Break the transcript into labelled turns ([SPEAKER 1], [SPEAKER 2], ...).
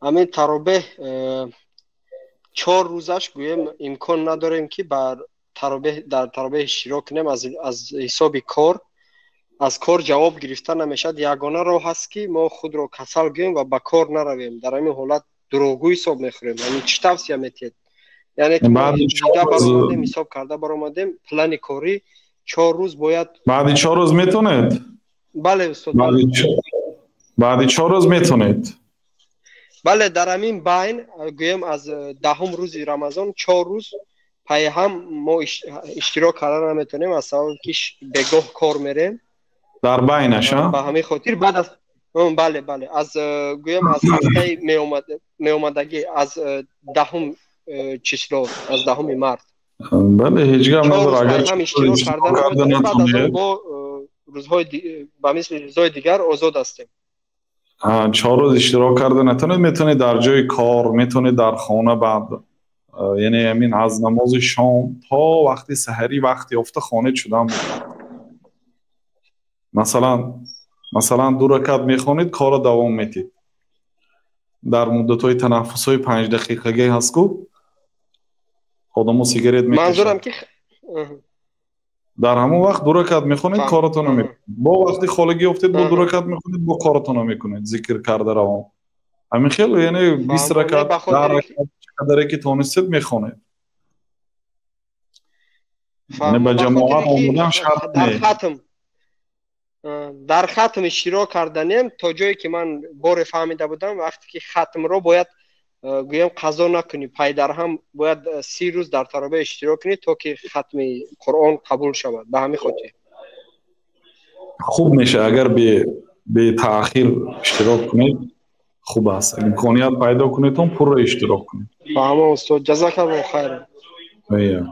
[SPEAKER 1] همین ترابه 4 روزش گویم امکان نداریم که بر در ترابه اشتراک کنیم. از حساب کار از کار جواب گرفتن نمیشد. یگانه راه هست که ما خود را کسل گوییم و به کار نرویم. در این حالت دروغگویی حساب میخوریم. یعنی چی توصیه میتید؟ یعنی که ما دیده برآمدیم، حساب کرده برآمدیم، پلان کاری 4 روز باید.
[SPEAKER 2] بعد 4 روز میتونید؟
[SPEAKER 1] بله استاد.
[SPEAKER 2] بعد 4 روز میتونید؟
[SPEAKER 1] بله، در همین بین گویم از 10 روز رمضان 4 روز پای هم ما اشتراک کردن نمیتونیم، از سبب که بگاه کار میریم
[SPEAKER 2] در بینش.
[SPEAKER 1] به همین خاطر بعد از بله از گویم از هفته می اومدگی از 10 چسلو از 10 مارس.
[SPEAKER 2] بله هیچ گپ نداره. اگر
[SPEAKER 1] هم اشتراک کردن نمیتونیم، بعد از اون با روزهای به مثل روزهای دیگر آزاد هستیم.
[SPEAKER 2] 4 روز اشتراک کرده نتونید، میتونید در جای کار، میتونید در خانه، بعد یعنی همین از نماز شام تا وقتی سحری وقتی افته خانه شدم. مثلا 2 رکعت میخونید، کار دوام میتید در مدت های تنفس های 5 دقیقگی هست کو آدمو سیگارت میکشن.
[SPEAKER 1] منظورم که
[SPEAKER 2] در همون وقت 2 رکعت میخونید، کارتون رو میکنید. با وقتی خالگی افتید با 2 رکعت میخونید، با کارتون رو میکنید، ذکر کرده روان. همین خیلی یعنی 20 رکعت 10 رکعت چقدر که تونستید میخونید. یعنی به جماعت آمدن شرط نیست.
[SPEAKER 1] در ختم اشتراک کردنیم تا جایی که من بار فهمیده بودم، وقتی که ختم رو باید گویم قضا نکنی، پای در هم باید 30 روز در ترابه اشتراک کنی تا که ختم قرآن قبول شود. به همین خاطر
[SPEAKER 2] خوب میشه اگر به تأخیر اشتراک کنید، خوب است. امکانیت پیدا کنید تا پر اشتراک کنید.
[SPEAKER 1] فهم استاد، جزاک الله خیر.